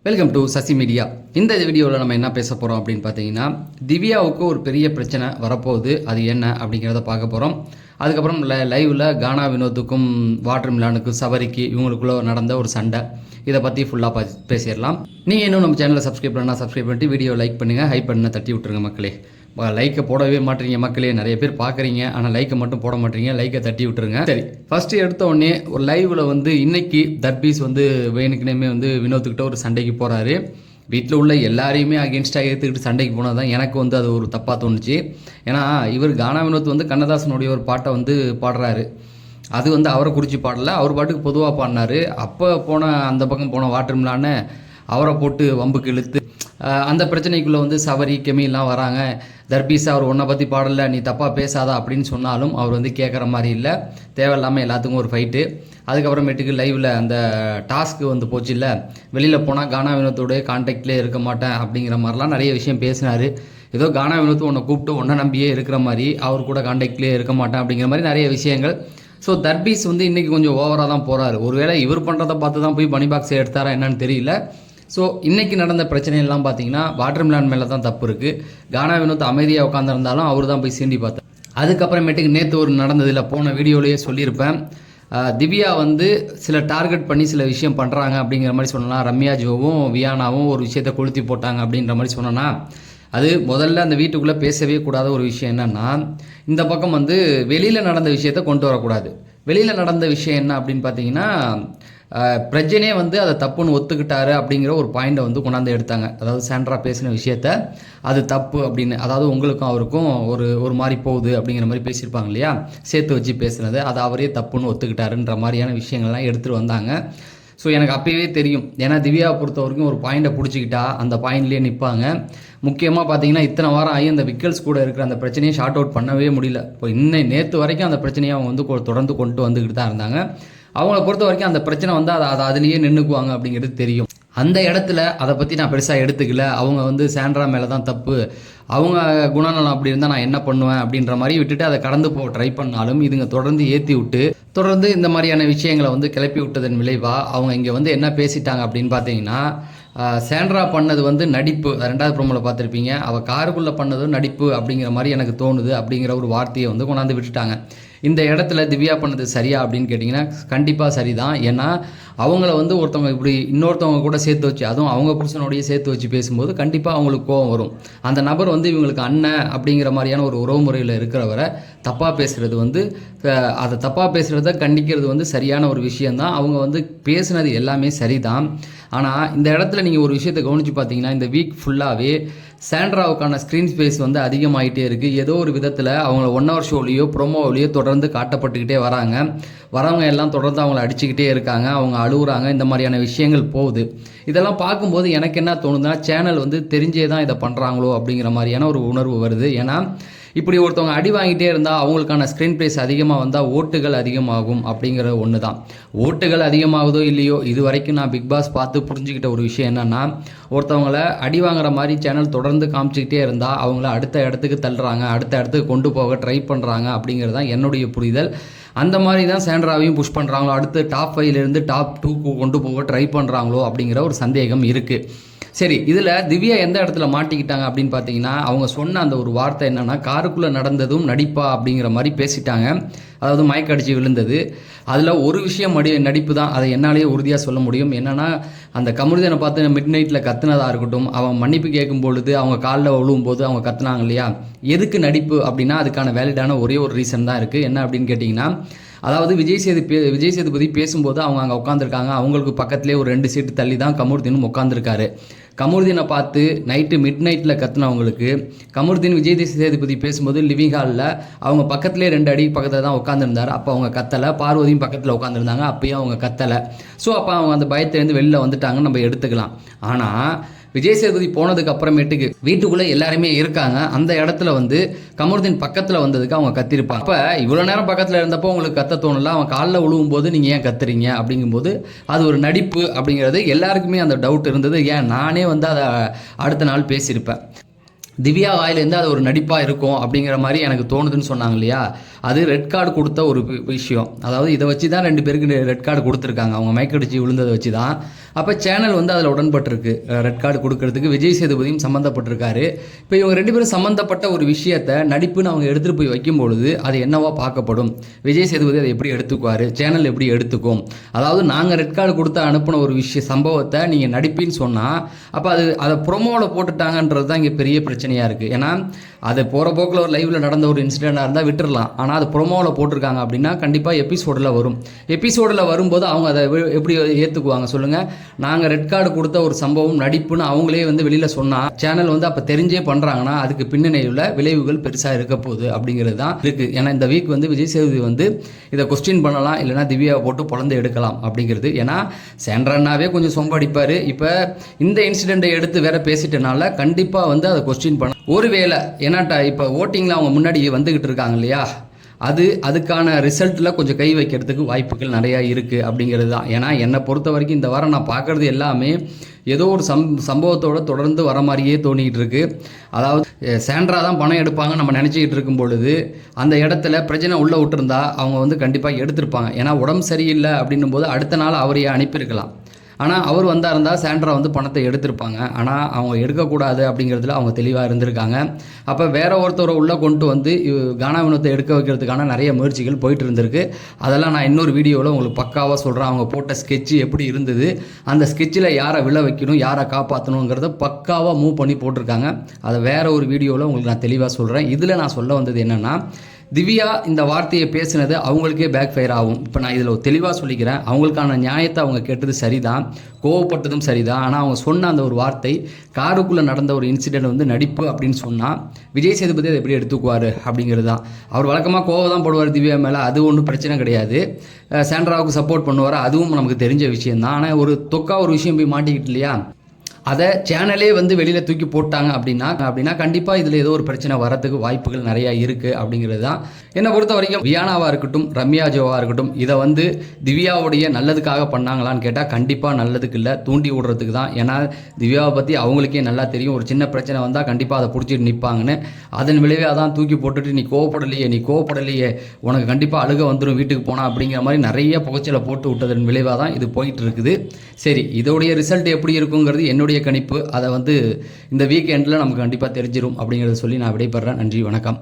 Welcome to Sasi media. இந்த வீடியோவில் நம்ம என்ன பேச போகிறோம் அப்படின்னு பார்த்தீங்கன்னா, திவ்யாவுக்கு ஒரு பெரிய பிரச்சனை வரப்போகுது. அது என்ன அப்படிங்கிறத பார்க்க போகிறோம். அதுக்கப்புறம் லைவில் கானா வினோத்துக்கும் வாட்டர் மிலானுக்கும் சபரிக்கு இவங்களுக்குள்ள நடந்த ஒரு சண்டை, இதை பற்றி ஃபுல்லாக பேசிடலாம். நீங்கள் இன்னும் நம்ம சேனலை சப்ஸ்கிரைப் பண்ணால் சப்ஸ்கிரைப் பண்ணிட்டு வீடியோ லைக் பண்ணுங்கள், ஹைப் பண்ண தட்டி விட்டுருங்க மக்களே. லைக்கை போடவே மாட்டீங்க மக்களே. நிறைய பேர் பார்க்குறீங்க, ஆனால் லைக்கை மட்டும் போட மாட்டீங்க. லைக்கை தட்டி விட்டுருங்க. சரி, ஃபஸ்ட்டு எடுத்த உடனே ஒரு லைவில் இன்னைக்கு தர்பீஸ் வேணுக்குனேமே வினோத்துக்கிட்ட ஒரு சண்டைக்கு போகிறாரு. வீட்டில் உள்ள எல்லாரையுமே அகேன்ஸ்டாக ஏற்றுக்கிட்டு சண்டைக்கு போனால் தான் எனக்கு அது ஒரு தப்பாக தோணுச்சு. ஏன்னா இவர் கானா வினோத் கண்ணதாசனுடைய ஒரு பாட்டை பாடுறாரு. அது அவரை குறித்து பாடலை, அவர் பாட்டுக்கு பொதுவாக பாடினார். அப்போ அந்த பக்கம் போன வாட்டர் மிலான்னு அவரை போட்டு வம்புக்கு இழுத்து அந்த பிரச்சனைக்குள்ளே சவரி கெமிலாம் வராங்க. தர்பீஸ் அவர் ஒன்றை பற்றி பாடலை, நீ தப்பாக பேசாதா அப்படின்னு சொன்னாலும் அவர் கேட்குற மாதிரி இல்லை. தேவையில்லாமல் எல்லாத்துக்கும் ஒரு ஃபைட்டு. அதுக்கப்புறமேட்டுக்கு லைவில் அந்த டாஸ்க்கு போச்சு இல்லை, வெளியில் போனால் கானா வினோத்தோடைய கான்டாக்ட்லேயே இருக்க மாட்டேன் அப்படிங்கிற மாதிரிலாம் நிறைய விஷயம் பேசினார். ஏதோ கானா வினோத்து உன்னை கூப்பிட்டு ஒன்றை நம்பியே இருக்கிற மாதிரி, அவர் கூட கான்டாக்ட்லேயே இருக்க மாட்டேன் அப்படிங்கிற மாதிரி நிறைய விஷயங்கள். ஸோ தர்பீஸ் இன்றைக்கி கொஞ்சம் ஓவராக தான் போகிறாரு. ஒருவேளை இவர் பண்ணுறதை பார்த்து தான் போய் மணி பாக்ஸை எடுத்தாரா என்னன்னு தெரியல. ஸோ இன்றைக்கி நடந்த பிரச்சனையெல்லாம் பார்த்தீங்கன்னா வாட்டர் மிலான் மேலே தான் தப்பு இருக்குது. கானா வினோத் அமைதியாக உட்காந்துருந்தாலும் அவர் தான் போய் சீண்டி பார்த்தார். அதுக்கப்புறமேட்டுக்கு நேற்று ஒரு நடந்ததில் போன வீடியோலேயே சொல்லியிருப்பேன், திவ்யா சில டார்கெட் பண்ணி சில விஷயம் பண்ணுறாங்க அப்படிங்கிற மாதிரி சொன்னால், ரம்யா ஜோவும் வியானாவும் ஒரு விஷயத்தை கொளுத்தி போட்டாங்க அப்படின்ற மாதிரி சொன்னோன்னா, அது முதல்ல அந்த வீட்டுக்குள்ளே பேசவே கூடாத ஒரு விஷயம். என்னென்னா, இந்த பக்கம் வெளியில் நடந்த விஷயத்தை கொண்டு வரக்கூடாது. வெளியில் நடந்த விஷயம் என்ன அப்படின்னு பார்த்தீங்கன்னா, பிரஜனே அதை தப்புன்னு ஒத்துக்கிட்டாரு அப்படிங்கிற ஒரு பாயிண்டை கொண்டாந்து எடுத்தாங்க. அதாவது சாண்ட்ரா பேசின விஷயத்த அது தப்பு அப்படின்னு, அதாவது உங்களுக்கும் அவருக்கும் ஒரு மாதிரி போகுது அப்படிங்கிற மாதிரி பேசியிருப்பாங்க இல்லையா, சேர்த்து வச்சு பேசுனது, அது அவரே தப்புன்னு ஒத்துக்கிட்டாருன்ற மாதிரியான விஷயங்கள்லாம் எடுத்துகிட்டு வந்தாங்க. ஸோ எனக்கு அப்போவே தெரியும், ஏன்னா திவ்யாவை பொறுத்த வரைக்கும் ஒரு பாயிண்டை பிடிச்சிக்கிட்டா அந்த பாயிண்ட்லேயே நிற்பாங்க. முக்கியமாக பார்த்தீங்கன்னா, இத்தனை வாரம் ஆகி அந்த விக்கல்ஸ் கூட இருக்கிற அந்த பிரச்சனையை ஷார்ட் அவுட் பண்ணவே முடியல. இப்போ நேற்று வரைக்கும் அந்த பிரச்சனையை அவங்க தொடர்ந்து கொண்டு வந்துக்கிட்டு தான் இருந்தாங்க. அவங்கள பொறுத்த வரைக்கும் அந்த பிரச்சனை அதை அதுலேயே நின்றுக்குவாங்க அப்படிங்கிறது தெரியும். அந்த இடத்துல அதை பற்றி நான் பெருசாக எடுத்துக்கல. அவங்க சாண்ட்ரா மேலே தான் தப்பு, அவங்க குணநலம் அப்படி இருந்தால் நான் என்ன பண்ணுவேன் அப்படின்ற மாதிரி விட்டுட்டு அதை கடந்து போக ட்ரை பண்ணாலும், இதுங்க தொடர்ந்து ஏற்றி விட்டு தொடர்ந்து இந்த மாதிரியான விஷயங்களை கிளப்பி விட்டதன் விளைவாக அவங்க இங்கே என்ன பேசிட்டாங்க அப்படின்னு பார்த்தீங்கன்னா, சாண்ட்ரா பண்ணது நடிப்பு. ரெண்டாவது ப்ரோமோவில் பார்த்துருப்பீங்க, அவள் காருக்குள்ளே பண்ணதும் நடிப்பு அப்படிங்கிற மாதிரி எனக்கு தோணுது அப்படிங்கிற ஒரு வார்த்தையை கொண்டாந்து விட்டுட்டாங்க. இந்த இடத்துல திவ்யா பண்ணது சரியா அப்படின்னு கேட்டிங்கன்னா கண்டிப்பாக சரிதான். ஏன்னா அவங்கள ஒருத்தவங்க இப்படி இன்னொருத்தவங்க கூட சேர்த்து வச்சு, அதுவும் அவங்க புருஷனோடையே சேர்த்து வச்சு பேசும்போது கண்டிப்பாக அவங்களுக்கு கோவம் வரும். அந்த நபர் இவங்களுக்கு அண்ணன் அப்படிங்கிற மாதிரியான ஒரு உறவு முறையில் இருக்கிறவரை தப்பாக பேசுகிறது அதை தப்பாக பேசுகிறத கண்டிக்கிறது சரியான ஒரு விஷயந்தான். அவங்க பேசுனது எல்லாமே சரிதான். ஆனால் இந்த இடத்துல நீங்கள் ஒரு விஷயத்தை கவனித்து பார்த்தீங்கன்னா, இந்த வீக் ஃபுல்லாகவே சாண்ட்ராவுக்கான ஸ்க்ரீன் ஸ்பேஸ் அதிகமாகிட்டே இருக்குது. ஏதோ ஒரு விதத்தில் அவங்கள 1 hour ஷோலையோ ப்ரோமோவிலையோ தொடர்ந்து காட்டப்பட்டுக்கிட்டே வராங்க. வரவங்க எல்லாம் தொடர்ந்து அவங்கள அடிச்சுக்கிட்டே இருக்காங்க, அவங்க அழுகுறாங்க, இந்த மாதிரியான விஷயங்கள் போகுது. இதெல்லாம் பார்க்கும்போது எனக்கு என்ன தோணுதுன்னா, சேனல் தெரிஞ்சே தான் இதை பண்ணுறாங்களோ அப்படிங்கிற மாதிரியான ஒரு உணர்வு வருது. ஏன்னா இப்படி ஒருத்தவங்க அடி வாங்கிட்டே இருந்தால் அவங்களுக்கான ஸ்க்ரீன் ப்ரைஸ் அதிகமாக வந்தால் ஓட்டுகள் அதிகமாகும் அப்படிங்கிற ஒன்று தான். ஓட்டுகள் அதிகமாகுதோ இல்லையோ, இது வரைக்கும் நான் பிக் பாஸ் பார்த்து புரிஞ்சுக்கிட்ட ஒரு விஷயம் என்னென்னா, ஒருத்தவங்களை அடி வாங்குற மாதிரி சேனல் தொடர்ந்து காமிச்சிக்கிட்டே இருந்தால் அவங்கள அடுத்த இடத்துக்கு தள்ளுறாங்க, அடுத்த இடத்துக்கு கொண்டு போக ட்ரை பண்ணுறாங்க அப்படிங்கிறது தான் என்னுடைய புரிதல். அந்த மாதிரி தான் சாண்ட்ராவையும் புஷ் பண்ணுறாங்களோ, அடுத்து டாப் 5லேருந்து டாப் 2க்கு கொண்டு போக ட்ரை பண்ணுறாங்களோ அப்படிங்கிற ஒரு சந்தேகம் இருக்குது. சரி, இதில் திவ்யா எந்த இடத்துல மாட்டிக்கிட்டாங்க அப்படின்னு பார்த்தீங்கன்னா, அவங்க சொன்ன அந்த ஒரு வார்த்தை என்னென்னா, காருக்குள்ளே நடந்ததும் நடிப்பா அப்படிங்கிற மாதிரி பேசிட்டாங்க. அதாவது மயக்கடிச்சு விழுந்தது. அதில் ஒரு விஷயம் நடிப்பு தான், அதை என்னாலேயே உறுதியாக சொல்ல முடியும். என்னென்னா, அந்த கமருதனை பார்த்து மிட் நைட்டில் கத்துனதாக இருக்கட்டும், அவன் மன்னிப்பு கேட்கும் பொழுது அவங்க காலில் விழுவும் போது அவங்க கத்துனாங்க இல்லையா, எதுக்கு நடிப்பு அப்படின்னா அதுக்கான வேலிடான ஒரே ஒரு ரீசன் தான் இருக்குது. என்ன அப்படின்னு கேட்டிங்கன்னா, அதாவது விஜய் சேதுபதி பேசும்போது அவங்க அங்கே உட்காந்துருக்காங்க, அவங்களுக்கு பக்கத்துலேயே ஒரு 2 சீட்டு தள்ளி தான் கமருதீனும் உட்காந்துருக்காரு. கமருதீனை பார்த்து மிட் நைட்டில் கத்துனவங்களுக்கு கமருதீன் விஜய் சேதுபதி பேசும்போது லிவிங் ஹாலில் அவங்க பக்கத்துலேயே 2 அடி பக்கத்தில் தான் உட்காந்துருந்தார். அப்போ அவங்க கத்தலை. பார்வதியும் பக்கத்தில் உட்காந்துருந்தாங்க, அப்பயும் அவங்க கத்தலை. ஸோ அப்போ அவங்க அந்த பயத்திலேருந்து வெளியில் வந்துட்டாங்கன்னு நம்ம எடுத்துக்கலாம். ஆனால் விஜய் சேதுபதி போனதுக்கு அப்புறமேட்டுக்கு வீட்டுக்குள்ளே எல்லாருமே இருக்காங்க. அந்த இடத்துல கமருதீன் பக்கத்தில் வந்ததுக்கு அவங்க கத்திருப்பாங்க. அப்போ இவ்வளோ நேரம் பக்கத்தில் இருந்தப்போ உங்களுக்கு கத்த தோணல, அவன் காலில் விழுவும் போது நீங்கள் ஏன் கத்துறீங்க அப்படிங்கும்போது அது ஒரு நடிப்பு அப்படிங்கிறது எல்லாருக்குமே அந்த டவுட் இருந்தது. ஏன் நானே அதை அடுத்த நாள் பேசியிருப்பேன். திவ்யா வாயிலேருந்து அது ஒரு நடிப்பாக இருக்கும் அப்படிங்கிற மாதிரி எனக்கு தோணுதுன்னு சொன்னாங்க இல்லையா, அது ரெட் கார்டு கொடுத்த ஒரு விஷயம். அதாவது இதை வச்சு தான் 2 பேருக்கு ரெட் கார்டு கொடுத்துருக்காங்க. அவங்க மயக்கடிச்சு விழுந்ததை வச்சு தான் அப்போ சேனல் வந்து அதில் உடன்பட்டிருக்கு ரெட் கார்டு கொடுக்கறதுக்கு விஜய் சேதுபதியும் சம்மந்தப்பட்டிருக்காரு. இப்போ இவங்க 2 பேரும் சம்மந்தப்பட்ட ஒரு விஷயத்தை நடிப்புன்னு அவங்க எடுத்துகிட்டு போய் வைக்கும்பொழுது அது என்னவா பார்க்கப்படும்? விஜய் சேதுபதி அதை எப்படி எடுத்துக்குவார்? சேனல் எப்படி எடுத்துக்கும்? அதாவது நாங்கள் ரெட் கார்டு கொடுத்து அனுப்பின ஒரு சம்பவத்தை நீங்கள் நடிப்பின்னு சொன்னால் அப்போ அதை ப்ரொமோவில் போட்டுட்டாங்கன்றது தான் இங்கே பெரிய பிரச்சனையாக இருக்குது. ஏன்னா அது போகிற போக்கில் ஒரு லைவில் நடந்த ஒரு இன்சிடெண்ட்டாக இருந்தால் விட்டுடலாம். ஆனால் அது ப்ரொமோவில் போட்டிருக்காங்க அப்படின்னா கண்டிப்பாக எபிசோடில் வரும். எபிசோடில் வரும்போது அவங்க அதை எப்படி ஏற்றுக்குவாங்க சொல்லுங்கள்? நாங்கள் ரெட் கார்டு கொடுத்த ஒரு சம்பவம் நடிப்புன்னு அவங்களே வந்து வெளியில் சொன்னால் சேனல் வந்து அப்போ தெரிஞ்சே பண்ணுறாங்கன்னா அதுக்கு பின்னணியில் விளைவுகள் பெருசாக இருக்க போகுது அப்படிங்கிறது தான் இருக்குது. ஏன்னா இந்த வீக் வந்து விஜய் சேதுபதி வந்து இதை கொஸ்டின் பண்ணலாம், இல்லைனா திவ்யாவை போட்டு பொழந்து எடுக்கலாம் அப்படிங்கிறது. ஏன்னா சேண்ட்ரானாவே கொஞ்சம் சொம்படிப்பார். இப்போ இந்த இன்சிடெண்ட்டை எடுத்து வேற பேசிட்டனால கண்டிப்பாக வந்து அதை கொஸ்டின் பண்ண ஒருவேளை ஏன்னாட்டா இப்போ ஓட்டிங்கில் அவங்க முன்னாடி வந்துக்கிட்டு இருக்காங்க இல்லையா, அதுக்கான ரிசல்ட்டில் கொஞ்சம் கை வைக்கிறதுக்கு வாய்ப்புகள் நிறையா இருக்குது அப்படிங்கிறது தான். ஏன்னா என்னை பொறுத்த வரைக்கும் இந்த வாரம் நான் பார்க்குறது எல்லாமே ஏதோ ஒரு சம்பவத்தோடு தொடர்ந்து வர மாதிரியே தோணிக்கிட்டு இருக்கு. அதாவது சேண்ட்ரா தான் பணம் எடுப்பாங்க நம்ம நினச்சிக்கிட்டு இருக்கும் பொழுது அந்த இடத்துல பிரச்சனை உள்ளே விட்டுருந்தா அவங்க வந்து கண்டிப்பாக எடுத்திருப்பாங்க. ஏன்னா உடம்பு சரியில்லை அப்படின்னும் போது அடுத்த நாள் அவரையே அனுப்பியிருக்கலாம். ஆனால் அவர் இருந்தால் சேண்ட்ரா வந்து பணத்தை எடுத்திருப்பாங்க. ஆனால் அவங்க எடுக்கக்கூடாது அப்படிங்கிறதுல அவங்க தெளிவாக இருந்திருக்காங்க. அப்போ வேற ஒருத்தரை உள்ளே கொண்டு வந்து கானா வினோத்தை எடுக்க வைக்கிறதுக்கான நிறைய முயற்சிகள் போயிட்டு இருந்திருக்கு. அதெல்லாம் நான் இன்னொரு வீடியோவில் உங்களுக்கு பக்காவாக சொல்கிறேன். அவங்க போட்ட ஸ்கெட்சு எப்படி இருந்தது, அந்த ஸ்கெட்சில் யாரை விழ வைக்கணும், யாரை காப்பாற்றணுங்கிறத பக்காவாக மூவ் பண்ணி போட்டிருக்காங்க. அதை வேற ஒரு வீடியோவில் உங்களுக்கு நான் தெளிவாக சொல்கிறேன். இதில் நான் சொல்ல வந்தது என்னென்னா, திவ்யா இந்த வார்த்தையை பேசினது அவங்களுக்கே பேக் ஃபயர் ஆகும். இப்போ நான் இதில் தெளிவாக சொல்லிக்கிறேன், அவங்களுக்கான நியாயத்தை அவங்க கேட்டது சரிதான், கோவப்பட்டதும் சரிதான். ஆனால் அவங்க சொன்ன அந்த ஒரு வார்த்தை காருக்குள்ளே நடந்த ஒரு இன்சிடெண்ட் வந்து நடிப்பு அப்படின்னு சொன்னால் விஜய் சேதுபதி அதை எப்படி எடுத்துக்குவார் அப்படிங்கிறது தான். அவர் வழக்கமாக கோவம் தான் போடுவார் திவ்யா மேலே, அது ஒன்றும் பிரச்சனை கிடையாது. சேண்ட்ராவுக்கு சப்போர்ட் பண்ணுவார், அதுவும் நமக்கு தெரிஞ்ச விஷயந்தான். ஆனால் ஒரு ஒரு விஷயம் போய் மாட்டிக்கிட்டு இல்லையா, அதை சேனலே வந்து வெளியில் தூக்கி போட்டாங்க அப்படின்னா கண்டிப்பாக இதில் ஏதோ ஒரு பிரச்சனை வரதுக்கு வாய்ப்புகள் நிறையா இருக்குது அப்படிங்கிறது தான். என்னை பொறுத்த வரைக்கும் வியானாவாக இருக்கட்டும், ரம்யா ஜோவாக இருக்கட்டும், இதை வந்து திவ்யாவுடைய நல்லதுக்காக பண்ணாங்களான்னு கேட்டால் கண்டிப்பாக நல்லதுக்கு இல்லை, தூண்டி விடுறதுக்கு தான். ஏன்னா திவ்யாவை பற்றி அவங்களுக்கே நல்லா தெரியும், ஒரு சின்ன பிரச்சனை வந்தால் கண்டிப்பாக அதை பிடிச்சிட்டு நிற்பாங்கன்னு. அதன் விளைவாக தான் தூக்கி போட்டுட்டு நீ கோவப்படலையே உனக்கு கண்டிப்பாக அழுக வந்துடும் வீட்டுக்கு போனால் அப்படிங்கிற மாதிரி நிறைய புகைச்சலை போட்டு விட்டதன் விளைவாக தான் இது போயிட்டு இருக்குது. சரி, இதோடைய ரிசல்ட் எப்படி இருக்குங்கிறது என்னுடைய கணிப்பு. அதை வந்து இந்த வீக்கெண்டில் நமக்கு கண்டிப்பாக தெரிஞ்சிடும் அப்படிங்கிறத சொல்லி நான் விடைபெறேன். நன்றி, வணக்கம்.